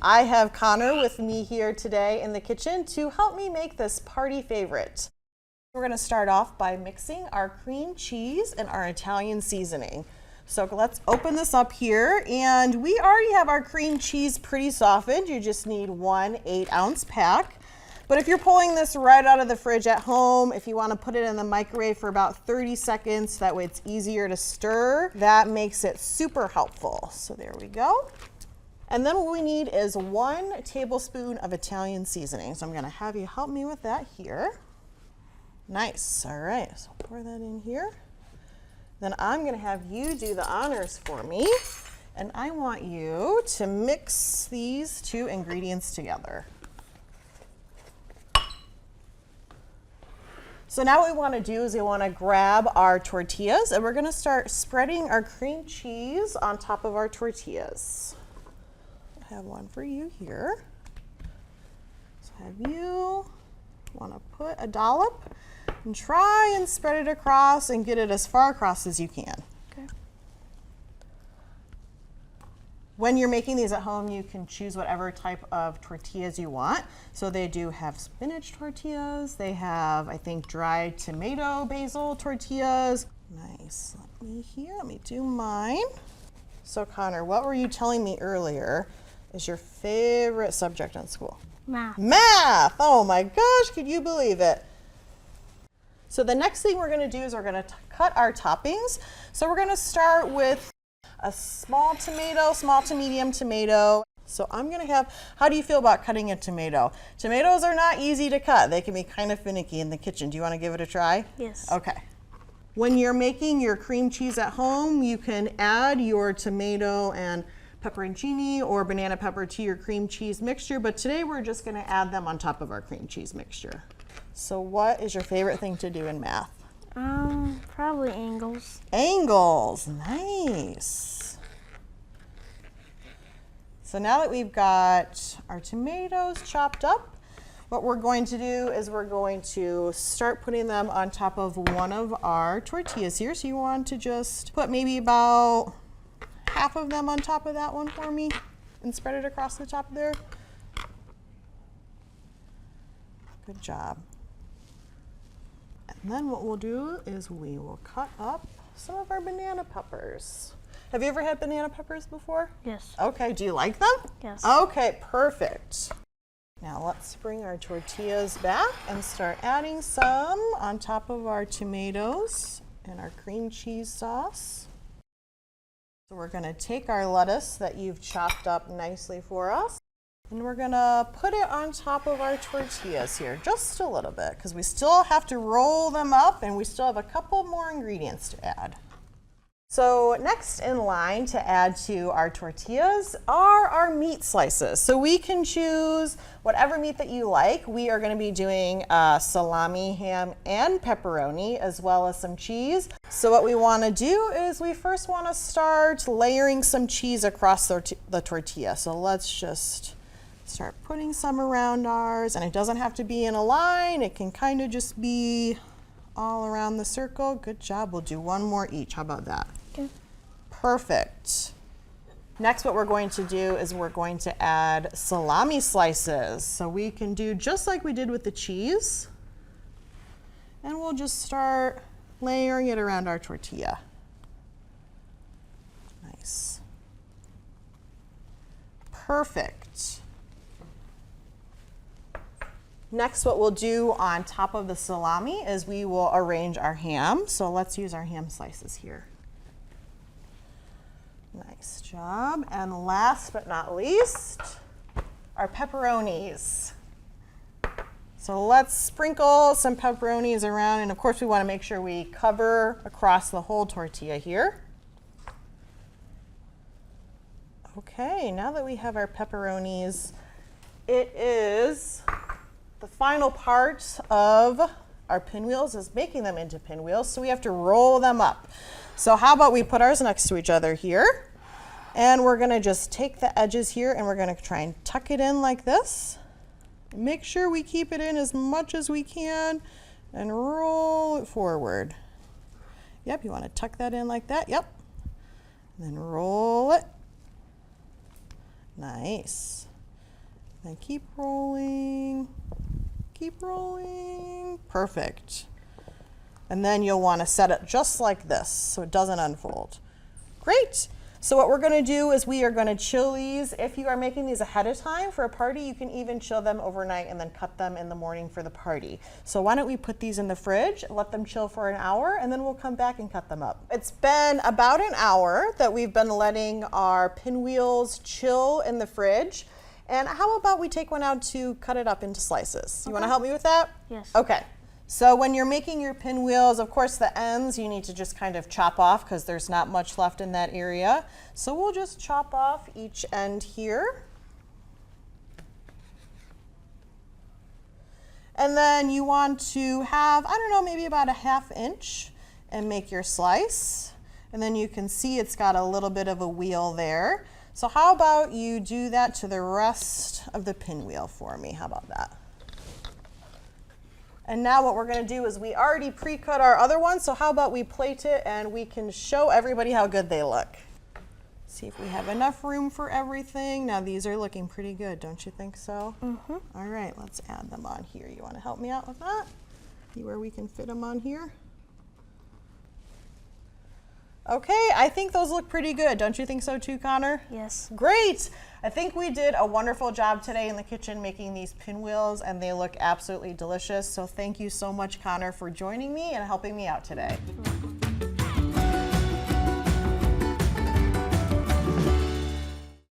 I have Connor with me here today in the kitchen to help me make this party favorite. We're gonna start off by mixing our cream cheese and our Italian seasoning. So let's open this up here, and we already have our cream cheese pretty softened. You just need 1 8-ounce pack. But if you're pulling this right out of the fridge at home, if you want to put it in the microwave for about 30 seconds, that way it's easier to stir, that makes it super helpful. So there we go. And then what we need is 1 tablespoon of Italian seasoning. So I'm going to have you help me with that here. Nice. All right, so pour that in here. Then I'm going to have you do the honors for me. And I want you to mix these 2 ingredients together. So now what we want to do is we want to grab our tortillas, and we're going to start spreading our cream cheese on top of our tortillas. I have one for you here. So have you want to put a dollop and try and spread it across and get it as far across as you can. Okay. When you're making these at home, you can choose whatever type of tortillas you want. So they do have spinach tortillas. They have, I think, dried tomato basil tortillas. Nice. Let me do mine. So Connor, what were you telling me earlier is your favorite subject in school? Math. Math! Oh my gosh, could you believe it? So the next thing we're going to do is we're going to cut our toppings. So we're going to start with a small to medium tomato. So I'm going to have, how do you feel about cutting a tomato? Tomatoes are not easy to cut. They can be kind of finicky in the kitchen. Do you want to give it a try? Yes. Okay. When you're making your cream cheese at home, you can add your tomato and pepperoncini or banana pepper to your cream cheese mixture, but today we're just going to add them on top of our cream cheese mixture. So what is your favorite thing to do in math? Probably angles. Angles, nice. So now that we've got our tomatoes chopped up, what we're going to do is we're going to start putting them on top of one of our tortillas here. So you want to just put maybe about half of them on top of that one for me and spread it across the top there. Good job. And then what we'll do is we will cut up some of our banana peppers. Have you ever had banana peppers before? Yes. Okay, do you like them? Yes. Okay, perfect. Now let's bring our tortillas back and start adding some on top of our tomatoes and our cream cheese sauce. So we're going to take our lettuce that you've chopped up nicely for us, and we're gonna put it on top of our tortillas here, just a little bit, because we still have to roll them up and we still have a couple more ingredients to add. So next in line to add to our tortillas are our meat slices. So we can choose whatever meat that you like. We are gonna be doing salami, ham, and pepperoni, as well as some cheese. So what we wanna do is we first wanna start layering some cheese across the tortilla. So let's just start putting some around ours, and it doesn't have to be in a line. It can kind of just be all around the circle. Good job. We'll do one more each. How about that? Okay. Perfect. Next, what we're going to do is we're going to add salami slices. So we can do just like we did with the cheese, and we'll just start layering it around our tortilla. Nice. Perfect. Next, what we'll do on top of the salami is we will arrange our ham. So let's use our ham slices here. Nice job. And last but not least, our pepperonis. So let's sprinkle some pepperonis around, and of course we want to make sure we cover across the whole tortilla here. Okay, now that we have our pepperonis, it is the final part of our pinwheels is making them into pinwheels, so we have to roll them up. So how about we put ours next to each other here, and we're gonna just take the edges here and we're gonna try and tuck it in like this. Make sure we keep it in as much as we can and roll it forward. Yep, you wanna tuck that in like that, yep. And then roll it. Nice. Then keep rolling, keep rolling. Perfect. And then you'll want to set it just like this so it doesn't unfold. Great. So what we're going to do is we are going to chill these. If you are making these ahead of time for a party, you can even chill them overnight and then cut them in the morning for the party. So why don't we put these in the fridge, let them chill for an hour, and then we'll come back and cut them up. It's been about an hour that we've been letting our Pinwheels chill in the fridge. And how about we take one out to cut it up into slices? You want to help me with that? Yes. Okay. So when you're making your pinwheels, of course the ends you need to just kind of chop off because there's not much left in that area. So we'll just chop off each end here. And then you want to have, I don't know, maybe about a 1/2 inch and make your slice. And then you can see it's got a little bit of a wheel there. So how about you do that to the rest of the pinwheel for me? How about that? And now what we're going to do is we already pre-cut our other one, so how about we plate it and we can show everybody how good they look. See if we have enough room for everything. Now these are looking pretty good, don't you think so? Mm-hmm. All right, let's add them on here. You want to help me out with that? See where we can fit them on here? Okay, I think those look pretty good. Don't you think so too, Connor? Yes. Great. I think we did a wonderful job today in the kitchen making these pinwheels, and they look absolutely delicious. So thank you so much, Connor, for joining me and helping me out today.